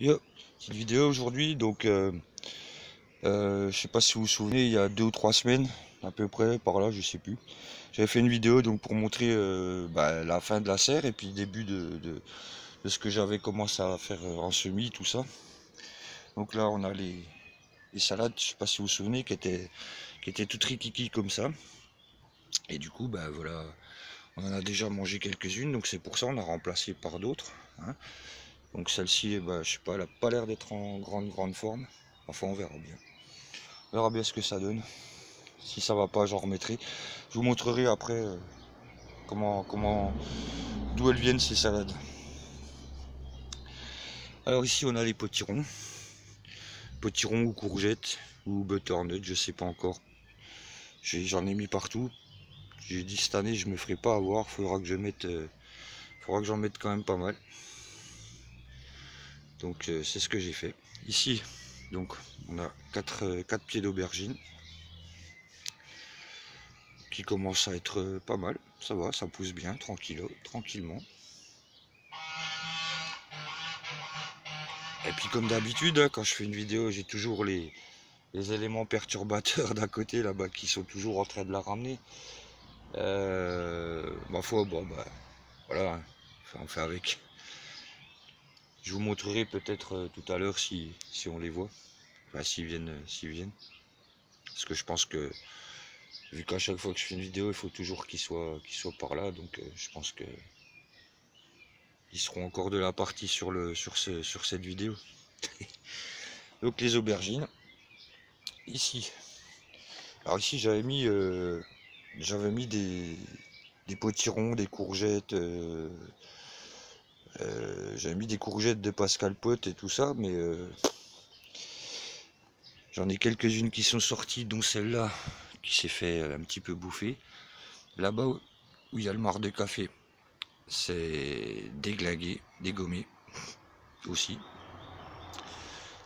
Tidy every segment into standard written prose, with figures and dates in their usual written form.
Yo, petite vidéo aujourd'hui, donc je sais pas si vous vous souvenez, il y a 2 ou 3 semaines, à peu près, par là, je sais plus. J'avais fait une vidéo donc pour montrer la fin de la serre et puis le début de ce que j'avais commencé à faire en semis, tout ça. Donc là, on a les salades, je sais pas si vous vous souvenez, qui étaient toutes rikiki comme ça. Et du coup, bah voilà, on en a déjà mangé quelques-unes, donc c'est pour ça on a remplacé par d'autres, hein. Donc celle-ci, bah, je sais pas, elle a pas l'air d'être en grande forme. Enfin, on verra bien. On verra bien ce que ça donne. Si ça va pas, j'en remettrai. Je vous montrerai après d'où elles viennent ces salades. Alors ici, on a les potirons. Potirons ou courgettes ou butternut, je sais pas encore. J'en ai mis partout. J'ai dit cette année, je me ferai pas avoir. Faudra que j'en mette quand même pas mal. Donc c'est ce que j'ai fait. Ici, donc on a 4 pieds d'aubergine qui commencent à être pas mal. Ça va, ça pousse bien, tranquillement. Et puis comme d'habitude, hein, quand je fais une vidéo, j'ai toujours les éléments perturbateurs d'à côté là-bas qui sont toujours en train de la ramener. Ma foi, bon bah voilà, on fait avec. Je vous montrerai peut-être tout à l'heure si on les voit. Enfin s'ils viennent. Parce que je pense que vu qu'à chaque fois que je fais une vidéo, il faut toujours qu'ils soient par là, donc je pense que ils seront encore de la partie sur cette vidéo. Donc les aubergines. Ici. Alors ici j'avais mis des potirons, des courgettes, j'avais mis des courgettes de Pascal Pot et tout ça, mais j'en ai quelques-unes qui sont sorties, dont celle-là qui s'est fait un petit peu bouffer. Là-bas où il y a le marc de café, c'est déglingué, dégommé aussi.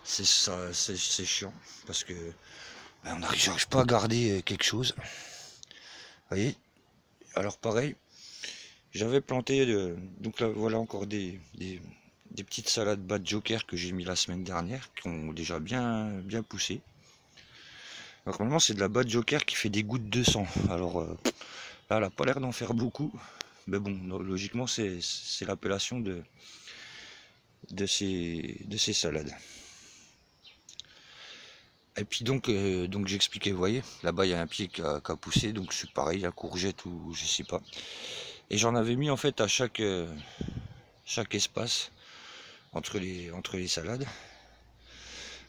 C'est ça, c'est chiant parce que j'arrive pas à garder quelque chose. Vous voyez. Alors pareil, j'avais planté, donc là voilà encore des petites salades bad joker que j'ai mis la semaine dernière, qui ont déjà bien poussé. Donc normalement c'est de la bad joker qui fait des gouttes de sang. Alors là elle n'a pas l'air d'en faire beaucoup, mais bon logiquement c'est l'appellation de ces salades. Et puis donc j'expliquais, vous voyez, là-bas il y a un pied qui a poussé, donc c'est pareil, la courgette ou je sais pas. Et j'en avais mis en fait à chaque espace entre les salades.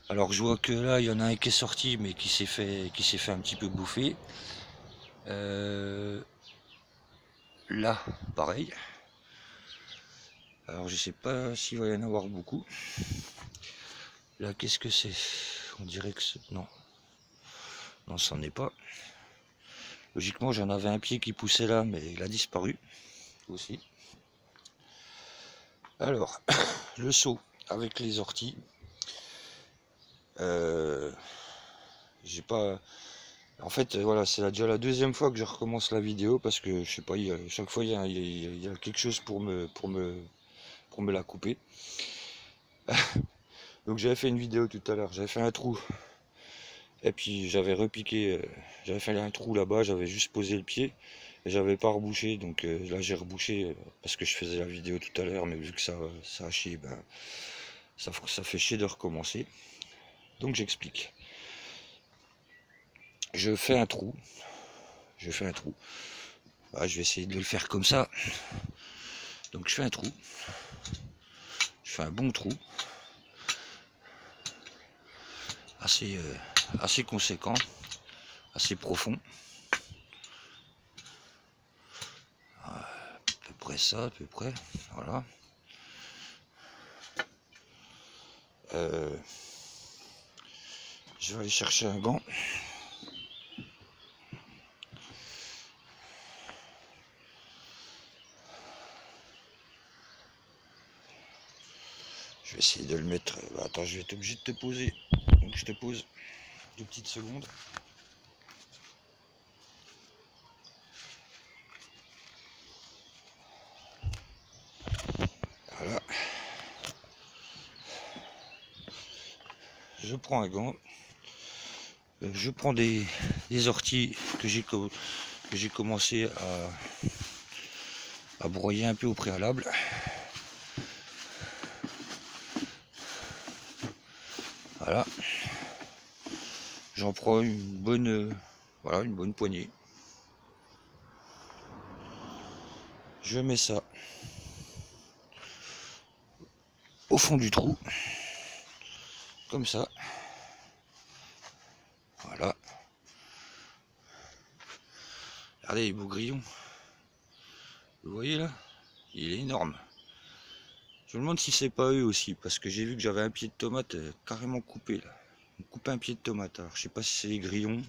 Alors je vois que là il y en a un qui est sorti mais qui s'est fait un petit peu bouffer. Là pareil. Alors je sais pas s'il va y en avoir beaucoup. Là qu'est-ce que c'est? On dirait que non. Non, c'en est pas. Logiquement j'en avais un pied qui poussait là mais il a disparu aussi. Alors le seau avec les orties. J'ai pas. En fait, voilà, c'est déjà la deuxième fois que je recommence la vidéo parce que je sais pas, chaque fois il y a quelque chose pour me la couper. Donc j'avais fait une vidéo tout à l'heure, j'avais fait un trou et puis j'avais repiqué, j'avais fait un trou là-bas, j'avais juste posé le pied et j'avais pas rebouché. Donc là j'ai rebouché parce que je faisais la vidéo tout à l'heure, mais vu que ça a chié, ben ça fait chier de recommencer. Donc j'explique. Je fais un trou. Bah, je vais essayer de le faire comme ça. Donc je fais un trou. Je fais un bon trou. Assez conséquent. Assez profond. À peu près ça, à peu près. Voilà. Je vais aller chercher un gant. Je vais essayer de le mettre. Attends, je vais être obligé de te poser. Donc je te pose 2 petites secondes. Voilà. je prends un gant, je prends des orties que j'ai commencé à broyer un peu au préalable. Voilà, j'en prends une bonne, voilà, une bonne poignée. Je mets ça au fond du trou, comme ça. Voilà. Regardez les beaux grillons. Vous voyez là? Il est énorme. Je me demande si c'est pas eux aussi, parce que j'ai vu que j'avais un pied de tomate carrément coupé là. On coupe un pied de tomate. Alors je sais pas si c'est les grillons,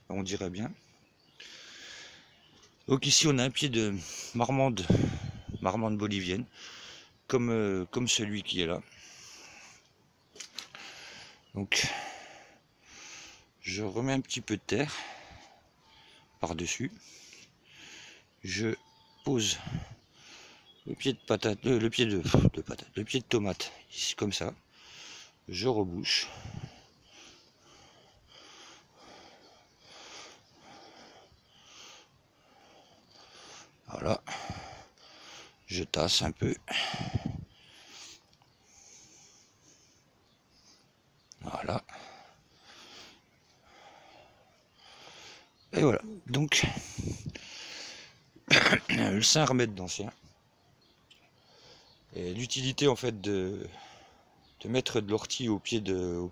on dirait bien. Donc ici on a un pied de marmande bolivienne, comme celui qui est là. Donc je remets un petit peu de terre par-dessus. Je pose le pied de patate, le pied de patate, le pied de tomate, ici comme ça. Je rebouche. Voilà. Je tasse un peu. Voilà. Et voilà. Donc, le Saint-Remède d'Ancien. Et l'utilité en fait de mettre de l'ortie au pied de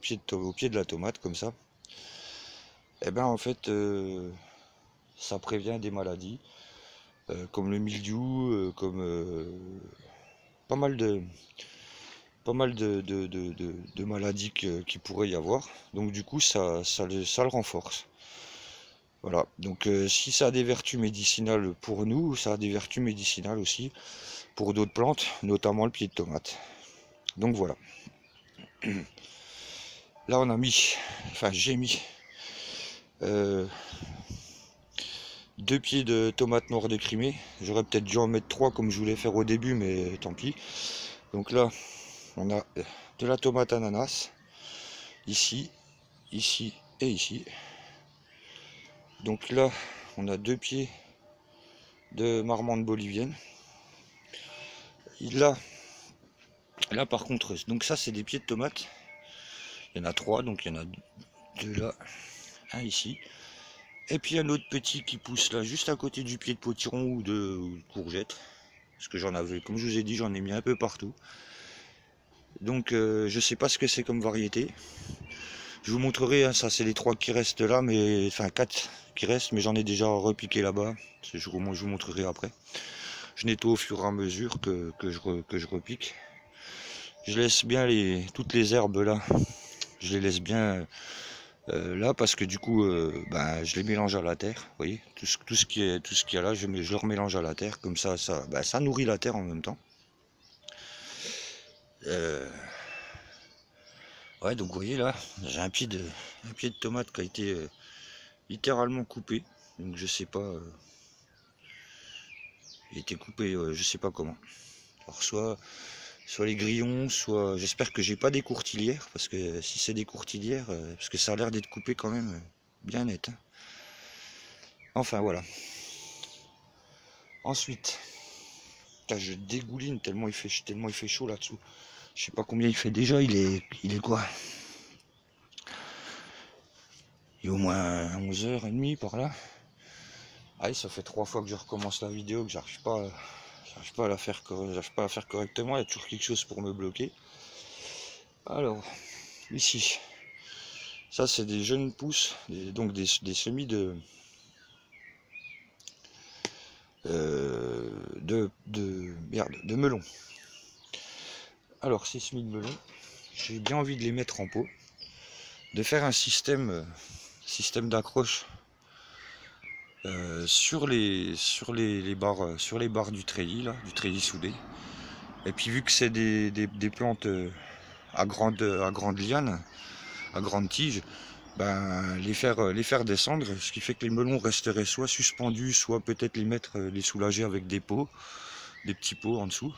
la tomate comme ça. Et ben en fait, ça prévient des maladies comme le mildiou, comme pas mal de maladies qu'il pourrait y avoir. Donc du coup, ça le renforce. Voilà, donc si ça a des vertus médicinales pour nous, ça a des vertus médicinales aussi pour d'autres plantes, notamment le pied de tomate. Donc voilà. Là on a mis, enfin j'ai mis 2 pieds de tomates noires de Crimée. J'aurais peut-être dû en mettre 3 comme je voulais faire au début, mais tant pis. Donc là, on a de la tomate ananas, ici, ici et ici. Donc là, on a 2 pieds de marmande bolivienne. Là par contre, donc ça c'est des pieds de tomates. Il y en a 3, donc il y en a 2 là, un ici. Et puis un autre petit qui pousse là, juste à côté du pied de potiron ou de courgette. Parce que j'en avais, comme je vous ai dit, j'en ai mis un peu partout. Donc je sais pas ce que c'est comme variété. Je vous montrerai, hein, ça c'est les 3 qui restent là, mais enfin 4 qui restent, mais j'en ai déjà repiqué là-bas. Je vous montrerai après. Je nettoie au fur et à mesure que je repique. Je laisse bien toutes les herbes là, je les laisse bien là parce que du coup ben, je les mélange à la terre. Vous voyez, tout ce qui est là, je le remélange à la terre, comme ça ben, ça nourrit la terre en même temps. Ouais, donc vous voyez là, j'ai un pied de tomate qui a été littéralement coupé. Donc je sais pas, il a été coupé, je sais pas comment. Alors soit les grillons, soit j'espère que j'ai pas des courtilières, parce que si c'est des courtilières, parce que ça a l'air d'être coupé quand même bien net. Hein. Enfin voilà. Ensuite, je dégouline tellement il fait chaud là-dessous. Je sais pas combien il fait déjà, il est quoi? Il est au moins 11h30 par là. Ah, ça fait 3 fois que je recommence la vidéo, que j'arrive pas à la faire correctement, il y a toujours quelque chose pour me bloquer. Alors, ici, ça c'est des jeunes pousses, donc des semis de melon. Alors ces semis de melon, j'ai bien envie de les mettre en pot, de faire un système d'accroche sur les barres du treillis là, du treillis soudé. Et puis vu que c'est des plantes à grande liane, à grande tige, ben les faire descendre, ce qui fait que les melons resteraient soit suspendus, soit peut-être les soulager avec des petits pots en dessous.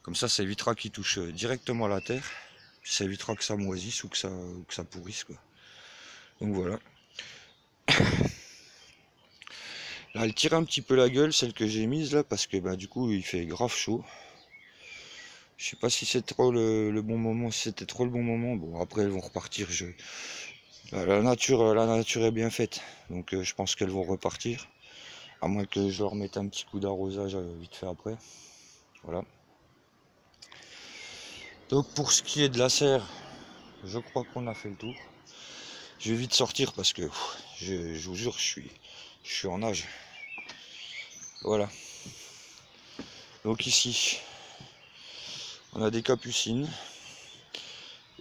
Comme ça évitera qu'ils touchent directement la terre. Ça évitera que ça moisisse ou que ça pourrisse, quoi. Donc voilà. Là, elle tire un petit peu la gueule, celle que j'ai mise là, parce que bah, du coup il fait grave chaud. Je sais pas si c'est trop le bon moment, si c'était trop le bon moment. Bon, après elles vont repartir. La nature est bien faite, donc je pense qu'elles vont repartir. À moins que je leur mette un petit coup d'arrosage vite fait après. Voilà. Donc pour ce qui est de la serre, je crois qu'on a fait le tour. Je vais vite sortir parce que je vous jure, je suis en nage. Voilà. Donc ici, on a des capucines.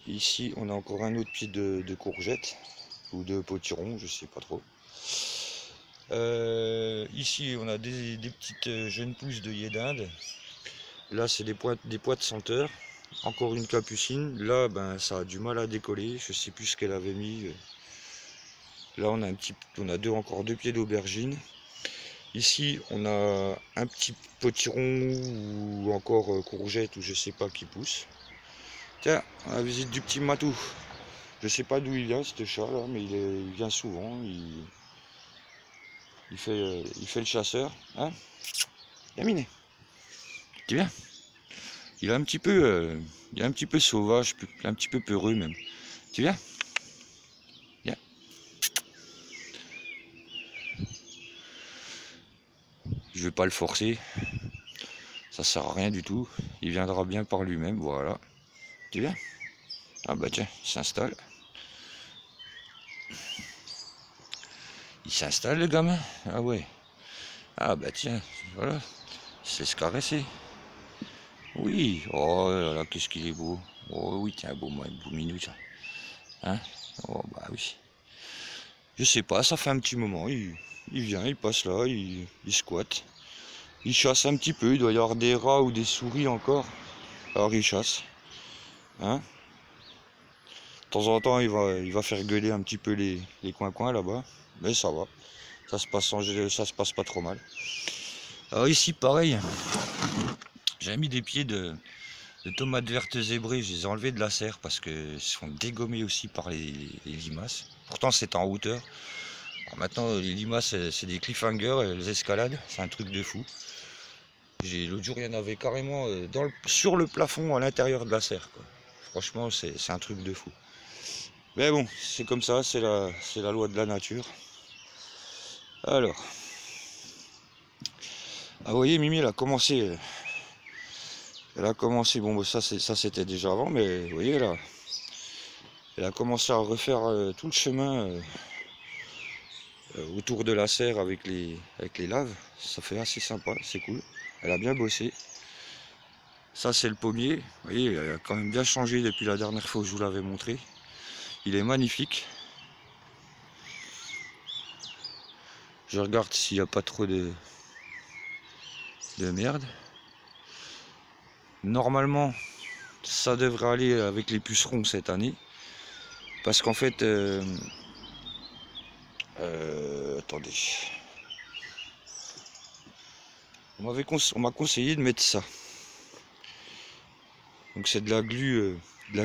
Ici, on a encore un autre pied de courgette ou de potiron, je sais pas trop. Ici, on a des petites jeunes pousses d'œillets d'Inde. Là, c'est des pois de senteur. Encore une capucine. Là, ben, ça a du mal à décoller. Je sais plus ce qu'elle avait mis. Là, on a encore deux pieds d'aubergine. Ici, on a un petit potiron ou encore courgette ou je sais pas qui pousse. Tiens, on a la visite du petit Matou. Je sais pas d'où il vient, ce chat là, mais il vient souvent. Il fait le chasseur. Hein, Yaminé, tu viens? Il est un petit peu sauvage, un petit peu peureux même. Tu viens? Viens. Je vais pas le forcer. Ça sert à rien du tout. Il viendra bien par lui-même, voilà. Tu viens? Ah bah tiens, il s'installe. Il s'installe le gamin? Ah ouais. Ah bah tiens, voilà. Il se laisse caresser. Oui, oh là là, qu'est-ce qu'il est beau. Oh oui, tiens, beau minou ça. Hein? Oh bah oui. Je sais pas, ça fait un petit moment. Il vient, il passe là, il squatte. Il chasse un petit peu, il doit y avoir des rats ou des souris encore. Alors il chasse. Hein? De temps en temps, il va faire gueuler un petit peu les coins-coins là-bas. Mais ça va. Ça se passe pas trop mal. Alors ici, pareil. J'ai mis des pieds de tomates vertes zébrées. Je les ai enlevés de la serre parce qu'ils se font dégommer aussi par les limaces. Pourtant, c'est en hauteur. Alors maintenant, les limaces, c'est des cliffhangers. Elles escaladent. C'est un truc de fou. L'autre jour, il y en avait carrément sur le plafond à l'intérieur de la serre, quoi. Franchement, c'est un truc de fou. Mais bon, c'est comme ça, c'est la loi de la nature. Alors, ah, vous voyez, Mimi, elle a commencé. Bon, bah, ça c'était déjà avant, mais vous voyez là, elle a commencé à refaire tout le chemin autour de la serre avec les laves. Ça fait assez sympa, c'est cool. Elle a bien bossé. Ça c'est le pommier. Vous voyez, il a quand même bien changé depuis la dernière fois que je vous l'avais montré. Il est magnifique. Je regarde s'il n'y a pas trop de merde. Normalement, ça devrait aller avec les pucerons cette année. Parce qu'en fait, attendez. On m'a conseillé de mettre ça. Donc c'est de la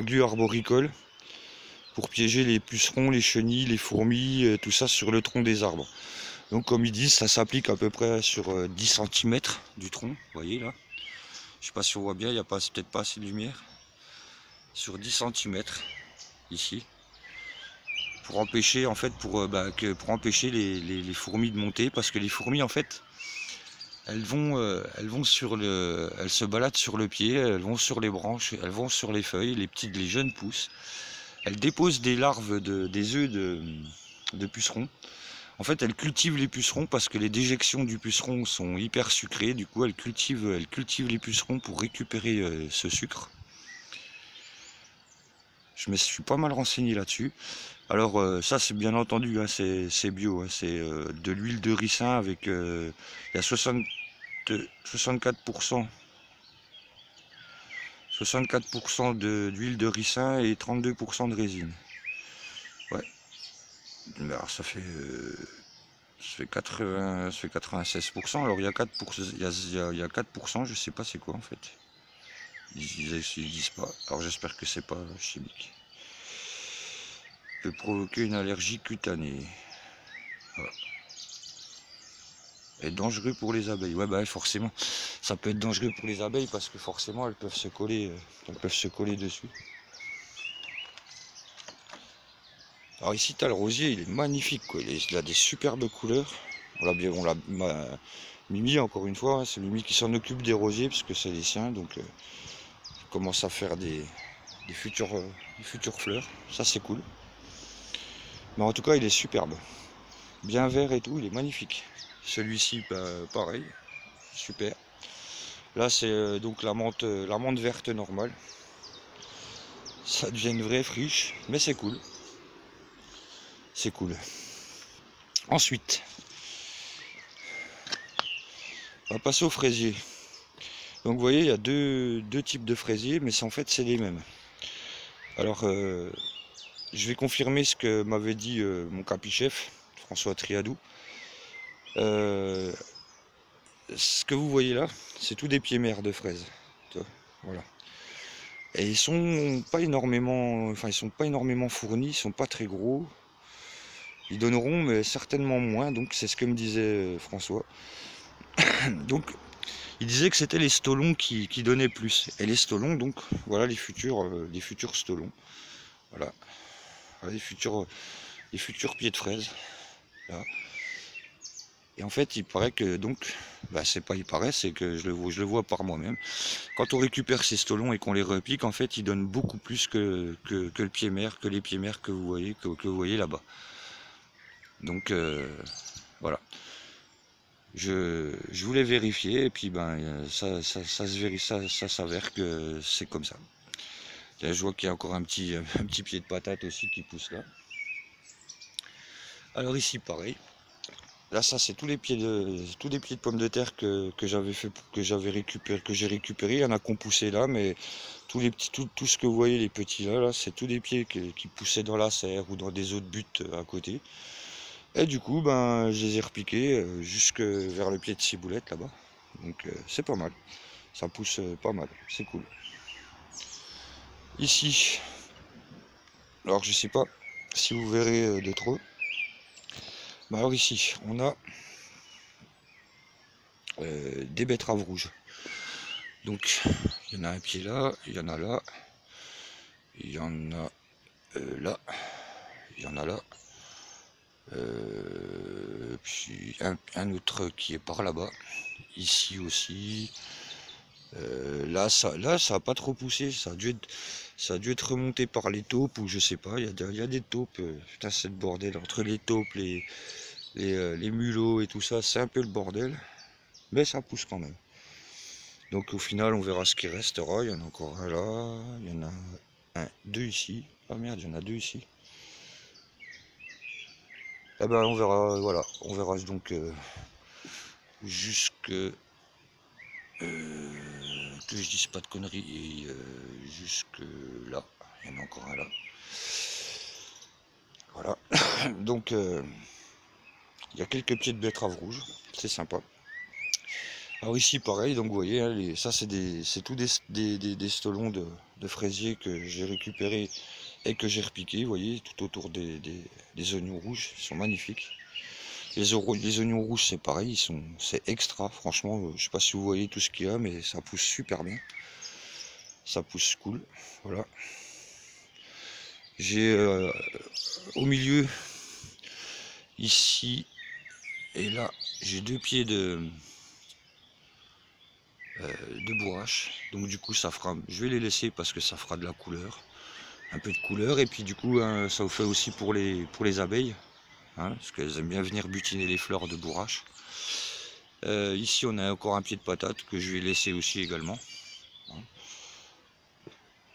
glu arboricole pour piéger les pucerons, les chenilles, les fourmis, tout ça sur le tronc des arbres. Donc comme ils disent, ça s'applique à peu près sur 10 cm du tronc. Vous voyez là. Je sais pas si on voit bien, il n'y a peut-être pas assez de lumière. Sur 10 cm ici. Pour empêcher en fait pour empêcher les fourmis de monter, parce que les fourmis en fait elles se baladent sur le pied, elles vont sur les branches, elles vont sur les feuilles, les jeunes pousses, elles déposent des larves des œufs de pucerons. En fait elles cultivent les pucerons parce que les déjections du puceron sont hyper sucrées, du coup elles cultivent les pucerons pour récupérer ce sucre. Je me suis pas mal renseigné là-dessus. Alors ça c'est bien entendu, hein, c'est bio, hein, c'est de l'huile de ricin avec il y a 64% d'huile de ricin et 32% de résine. Ouais. Alors ça fait 96%. Alors il y a 4%, je sais pas c'est quoi en fait. Ils disent pas. Alors j'espère que c'est pas chimique. Peut provoquer une allergie cutanée. Voilà. Est dangereux pour les abeilles. Ouais, bah forcément, ça peut être dangereux pour les abeilles parce que forcément elles peuvent se coller dessus. Alors ici, tu as le rosier, il est magnifique, quoi. Il a des superbes couleurs. On l'a Mimi, encore une fois, hein, c'est Mimi qui s'en occupe des rosiers parce que c'est les siens, donc il commence à faire des futures fleurs. Ça, c'est cool. Mais en tout cas, il est superbe. Bien vert et tout, il est magnifique. Celui-ci, bah, pareil, super. Là, c'est donc la menthe verte normale. Ça devient une vraie friche, mais c'est cool. C'est cool. Ensuite, on va passer aux fraisiers. Donc vous voyez, il y a deux types de fraisiers, mais en fait c'est les mêmes. Alors, je vais confirmer ce que m'avait dit mon capichef, François Triadou. Ce que vous voyez là, c'est tous des pieds mères de fraises. Voilà. Et ils sont pas énormément fournis, ils sont pas très gros. Ils donneront, mais certainement moins. Donc c'est ce que me disait François. Donc il disait que c'était les stolons qui donnaient plus. Et les stolons, donc voilà les futurs stolons. Voilà, les futurs pieds de fraises. Là. Et en fait, il paraît que donc, bah c'est pas il paraît, c'est que je le vois par moi-même. Quand on récupère ces stolons et qu'on les repique, en fait, ils donnent beaucoup plus que le pied mère, que les pieds mères que vous voyez là-bas. Donc voilà. Je voulais vérifier et puis ben ça s'avère que c'est comme ça. Là, je vois qu'il y a encore un petit pied de patate aussi qui pousse là. Alors ici pareil. Là ça c'est tous les pieds de pommes de terre que j'ai récupéré. Il y en a qui ont poussé là, mais tout ce que vous voyez les petits là c'est tous des pieds qui poussaient dans la serre ou dans des autres buttes à côté. Et du coup, ben, je les ai repiqués jusque vers le pied de ciboulette là-bas. Donc c'est pas mal. Ça pousse pas mal. C'est cool. Ici, alors je sais pas si vous verrez de trop. Ben, alors ici, on a des betteraves rouges. Donc il y en a un pied là, il y en a là, il y en a là, il y en a là. Puis un autre qui est par là-bas. Ici aussi. Là ça a pas trop poussé, ça a dû être remonté par les taupes ou je sais pas, il y a des taupes, putain c'est le bordel, entre les taupes, les mulots et tout ça, c'est un peu le bordel, mais ça pousse quand même. Donc au final on verra ce qui restera, il y en a encore un là, il y en a deux ici, ah merde il y en a deux ici. Eh ben on verra, voilà, on verra donc jusque... que je dise pas de conneries, et jusque là, il y en a encore un là. Voilà, donc il y a quelques pieds de betterave rouge, c'est sympa. Alors ici pareil, donc vous voyez, hein, ça c'est tout des stolons de fraisier que j'ai récupéré et que j'ai repiqué, vous voyez, tout autour des oignons rouges, ils sont magnifiques. Les oignons rouges c'est pareil, c'est extra, franchement, je sais pas si vous voyez tout ce qu'il y a, mais ça pousse super bien. Ça pousse cool, voilà. J'ai au milieu, ici et là, j'ai deux pieds de bourrache. Donc du coup, je vais les laisser parce que ça fera de la couleur, un peu de couleur. Et puis du coup, hein, ça vous fait aussi pour les abeilles, hein, parce qu'elles aiment bien venir butiner les fleurs de bourrache. Ici, on a encore un pied de patate que je vais laisser aussi également. Hein.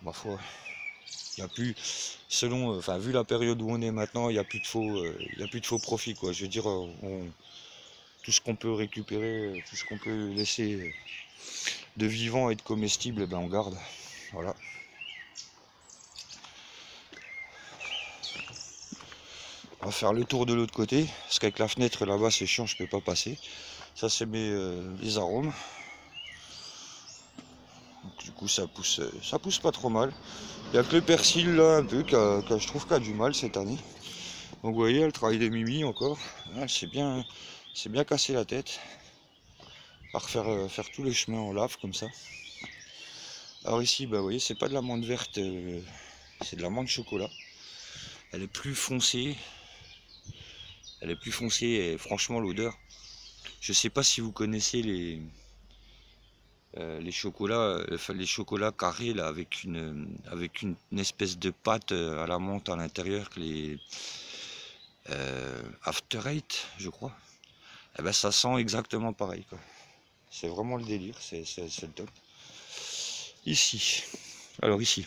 Ma foi. Il n'y a plus, enfin vu la période où on est maintenant, il n'y a plus de faux profit quoi. Je veux dire, tout ce qu'on peut récupérer, tout ce qu'on peut laisser de vivant et de comestible, eh ben on garde. Voilà. On va faire le tour de l'autre côté, parce qu'avec la fenêtre là-bas c'est chiant, je peux pas passer. Ça c'est les arômes. Donc, coup ça pousse pas trop mal. Il n'y a que le persil là un peu je trouve qu'il a du mal cette année. Donc vous voyez, le travail des Mimi encore, elle s'est bien cassé la tête à refaire faire tous les chemins en lave comme ça. Alors ici, bah vous voyez, c'est pas de l'amande verte, c'est de l'amande chocolat. Elle est plus foncée. Elle est plus foncée et franchement l'odeur. Je sais pas si vous connaissez les chocolats, les chocolats carrés là avec une espèce de pâte à la menthe à l'intérieur, les After Eight, je crois. Et ben ça sent exactement pareil quoi. C'est vraiment le délire, c'est le top. Ici, alors ici,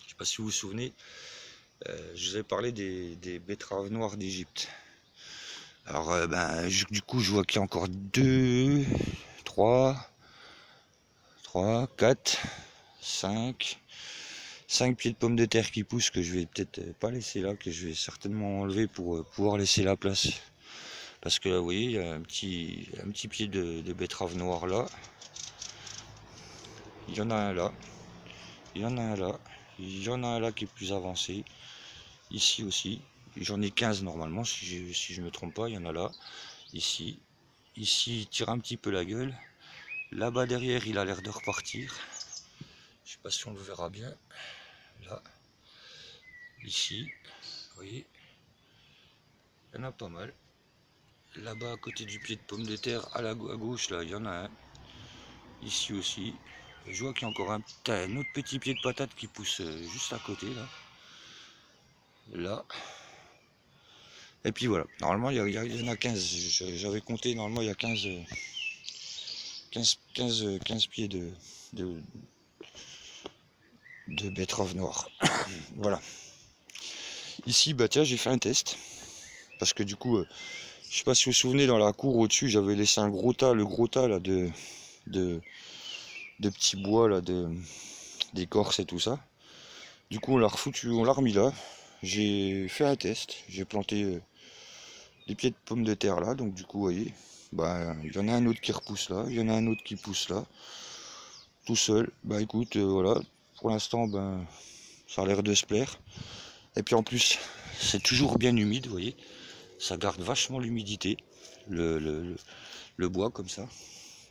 je sais pas si vous vous souvenez, je vous ai parlé des betteraves noires d'Égypte. Alors du coup je vois qu'il y a encore 2, 3, 4, 5 pieds de pommes de terre qui poussent que je vais peut-être pas laisser là, que je vais certainement enlever pour pouvoir laisser la place. Parce que là, vous voyez, il y a un petit pied de betterave noire là. Il y en a un là. Il y en a un là. Il y en a un là qui est plus avancé. Ici aussi. J'en ai 15 normalement, si je me trompe pas. Il y en a là. Ici. Ici, il tire un petit peu la gueule. Là-bas derrière, il a l'air de repartir. Je sais pas si on le verra bien. Là. Ici. Vous voyez. Il y en a pas mal. Là-bas, à côté du pied de pomme de terre, à gauche, là, il y en a un. Ici aussi. Je vois qu'il y a encore un autre petit pied de patate qui pousse juste à côté, là. Là. Et puis voilà. Normalement, il y en a 15. J'avais compté, normalement, il y a 15 pieds de betterave noire. Voilà. Ici, bah tiens, j'ai fait un test. Parce que du coup, je sais pas si vous vous souvenez, dans la cour au-dessus, j'avais laissé un gros tas, le gros tas là de petits bois là, d'écorce et tout ça. Du coup, on l'a refoutu, on l'a remis là. J'ai fait un test, j'ai planté des pieds de pommes de terre là, donc du coup, vous voyez, bah, il y en a un autre qui repousse là, il y en a un autre qui pousse là, tout seul. Bah écoute, voilà, pour l'instant, ben, ça a l'air de se plaire. Et puis en plus, c'est toujours bien humide, vous voyez, ça garde vachement l'humidité, le bois comme ça.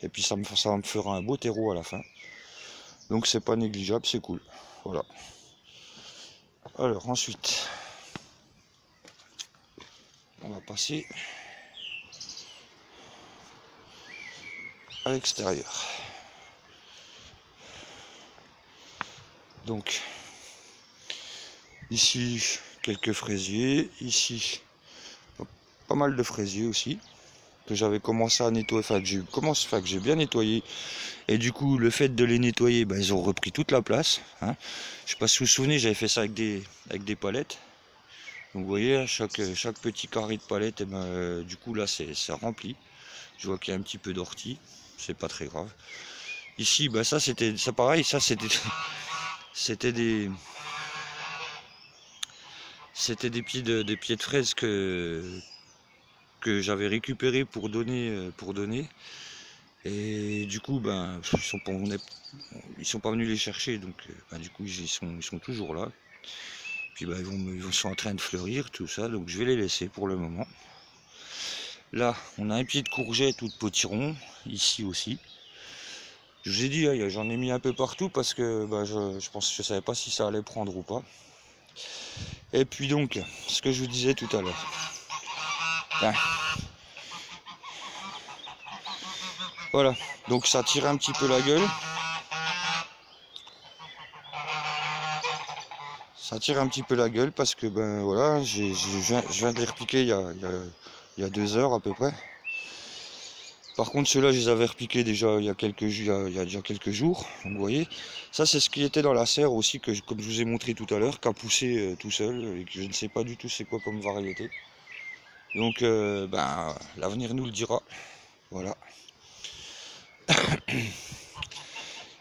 Et puis ça me fera un beau terreau à la fin. Donc c'est pas négligeable, c'est cool. Voilà. Alors ensuite, on va passer à l'extérieur. Donc ici quelques fraisiers, ici pas mal de fraisiers aussi que j'avais commencé à nettoyer, que j'ai bien nettoyé. Et du coup, le fait de les nettoyer, ben, ils ont repris toute la place. Hein. Je sais pas si vous vous souvenez, j'avais fait ça avec des palettes. Donc vous voyez, chaque petit carré de palette, et ben, du coup là c'est rempli. Je vois qu'il y a un petit peu d'ortie, c'est pas très grave. Ici, bah ça c'était ça pareil, ça c'était des pieds de fraises que j'avais récupéré pour donner. Et du coup, ben ils sont pas venus les chercher, donc ben, du coup ils sont toujours là. Puis ben, ils sont en train de fleurir, tout ça, donc je vais les laisser pour le moment. Là, on a un pied de courgette ou de potiron, ici aussi. Je vous ai dit, j'en ai mis un peu partout parce que bah, je savais pas si ça allait prendre ou pas. Et puis donc, ce que je vous disais tout à l'heure. Voilà, donc ça tire un petit peu la gueule. Ça tire un petit peu la gueule parce que ben voilà, je viens de les repiquer il y a 2 heures à peu près. Par contre, ceux-là, je les avais repiqués déjà il y a déjà quelques jours. Donc, vous voyez, ça c'est ce qui était dans la serre aussi, comme je vous ai montré tout à l'heure, qui a poussé tout seul et que je ne sais pas du tout c'est quoi comme variété. Donc, ben, l'avenir nous le dira. Voilà.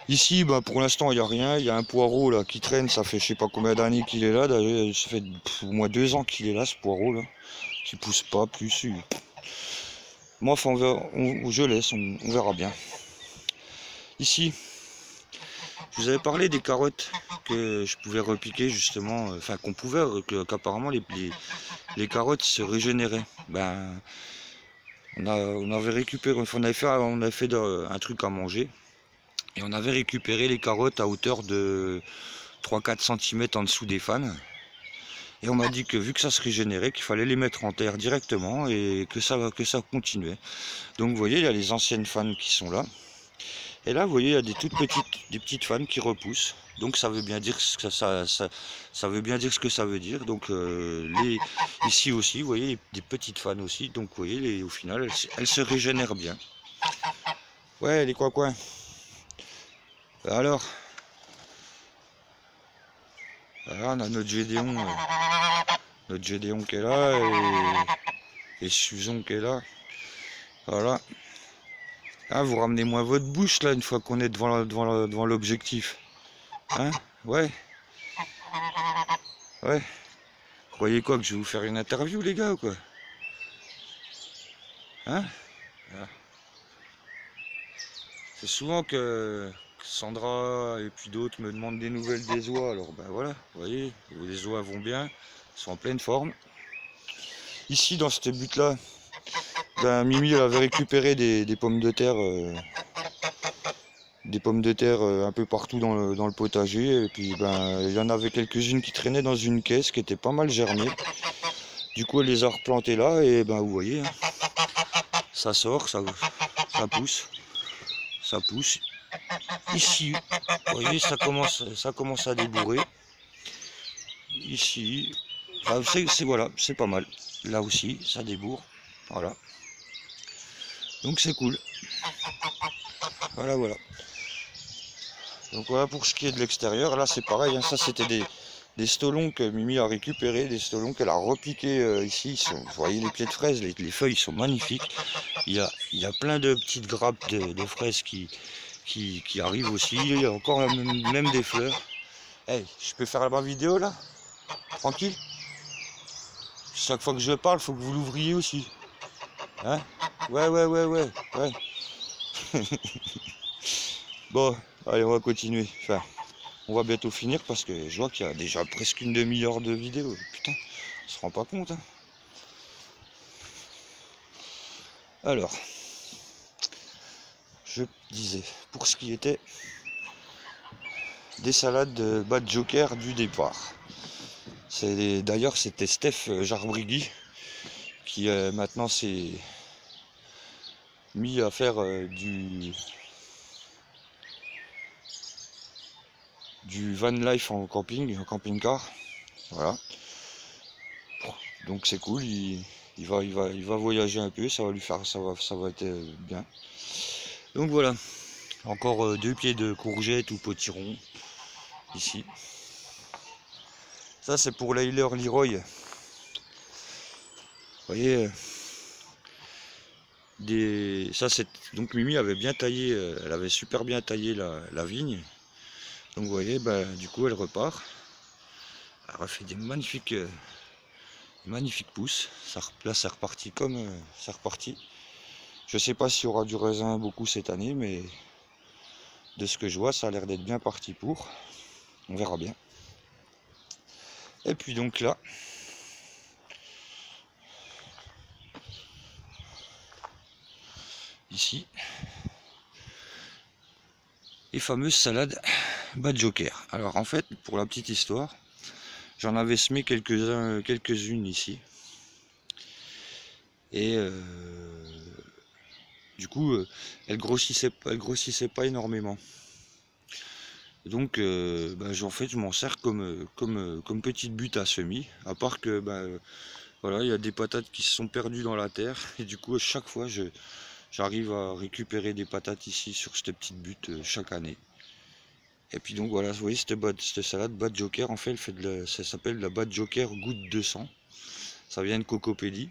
Ici, ben, pour l'instant, il n'y a rien. Il y a un poireau là qui traîne. Ça fait je sais pas combien d'années qu'il est là. D'ailleurs, ça fait au moins 2 ans qu'il est là, ce poireau là, qui pousse pas plus. Moi, enfin, je laisse, on verra bien. Ici, Je vous avais parlé des carottes que je pouvais repiquer justement, enfin qu'on pouvait, qu'apparemment les carottes se régénéraient. Ben, on avait récupéré, on avait fait un truc à manger et on avait récupéré les carottes à hauteur de 3-4 cm en dessous des fans. Et on m'a dit que vu que ça se régénérait, qu'il fallait les mettre en terre directement et que ça continuait. Donc vous voyez, il y a les anciennes fans qui sont là. Et là, vous voyez, il y a des petites fans qui repoussent. Donc ça veut bien dire ce que ça veut bien dire ce que ça veut dire. Donc ici aussi, vous voyez, des petites fans aussi. Donc vous voyez, au final, elles se régénèrent bien. Ouais, les coins. Alors, voilà, on a notre Gédéon qui est là et Suzon qui est là. Voilà. Ah, vous ramenez moins votre bouche là une fois qu'on est devant l'objectif. Hein? Ouais. Ouais. Croyez quoi, que je vais vous faire une interview les gars ou quoi? Hein? Voilà. C'est souvent que Sandra et puis d'autres me demandent des nouvelles des oies. Alors ben voilà, vous voyez, les oies vont bien, sont en pleine forme. Ici dans cette butte là, ben, Mimi elle avait récupéré des pommes de terre. Un peu partout dans le potager, et puis ben il y en avait quelques-unes qui traînaient dans une caisse qui était pas mal germée. Du coup elle les a replantées là et ben vous voyez, hein, ça sort, ça pousse, ça pousse. Ici, vous voyez, ça commence à débourrer. Ici, enfin, voilà, c'est pas mal. Là aussi, ça débourre, voilà. Donc c'est cool. Voilà. Donc voilà pour ce qui est de l'extérieur. Là c'est pareil, hein, ça c'était des stolons que Mimi a récupérés, des stolons qu'elle a repiqués ici. Vous voyez les pieds de fraises, les feuilles sont magnifiques. Il y a plein de petites grappes de fraises qui arrivent aussi. Il y a encore même des fleurs. Hey, je peux faire ma vidéo là? Tranquille? Chaque fois que je parle, faut que vous l'ouvriez aussi. Hein? Ouais. Bon, allez, on va continuer. Enfin, on va bientôt finir parce que je vois qu'il y a déjà presque une demi-heure de vidéo. Putain, on se rend pas compte. Hein. Alors, je disais, pour ce qui était des salades de Bad Joker du départ. D'ailleurs, c'était Steph Jarbrigui qui maintenant s'est mis à faire du van life en camping-car. Voilà. Donc c'est cool, il va voyager un peu, ça va lui faire, ça va être bien. Donc voilà, encore 2 pieds de courgettes ou potirons ici. Ça c'est pour Layler Leroy. Vous voyez, donc Mimi avait bien taillé, elle avait super bien taillé la vigne. Donc vous voyez, du coup elle repart. Elle a fait des magnifiques pousses. Là c'est reparti comme c'est reparti. Je sais pas s'il y aura du raisin beaucoup cette année, mais de ce que je vois, ça a l'air d'être bien parti pour. On verra bien. Et puis donc là, ici, les fameuses salades Bad Joker. Alors en fait, pour la petite histoire, j'en avais semé quelques-unes ici. Et du coup, elles grossissaient pas énormément. Donc, en fait, je m'en sers comme petite butte à semis. À part que, voilà, il y a des patates qui se sont perdues dans la terre. Et du coup, à chaque fois, j'arrive à récupérer des patates ici sur cette petite butte chaque année. Et puis donc voilà, vous voyez cette salade Bad Joker, en fait, ça s'appelle la Bad Joker Goutte 200. Ça vient de Cocopédie.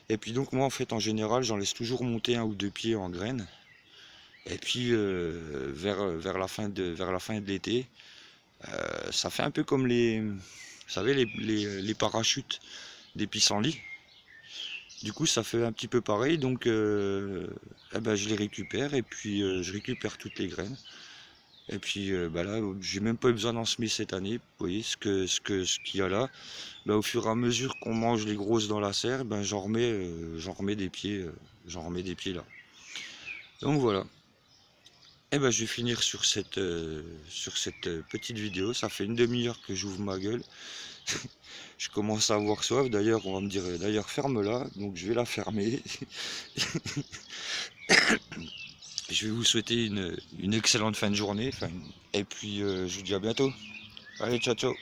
Et puis donc moi en fait en général j'en laisse toujours monter 1 ou 2 pieds en graines. Et puis vers la fin de l'été, ça fait un peu comme vous savez les parachutes des pissenlits. Du coup ça fait un petit peu pareil, donc je les récupère et puis je récupère toutes les graines. Et puis bah là, j'ai même pas eu besoin d'en semer cette année. Vous voyez ce qu'il y a là. Bah, au fur et à mesure qu'on mange les grosses dans la serre, ben j'en remets des pieds, là. Donc voilà. Et ben je vais finir sur cette petite vidéo. Ça fait une demi-heure que j'ouvre ma gueule. Je commence à avoir soif. D'ailleurs, on va me dire, d'ailleurs ferme-la. Donc je vais la fermer. Je vais vous souhaiter une excellente fin de journée. Et puis je vous dis à bientôt. Allez, ciao ciao.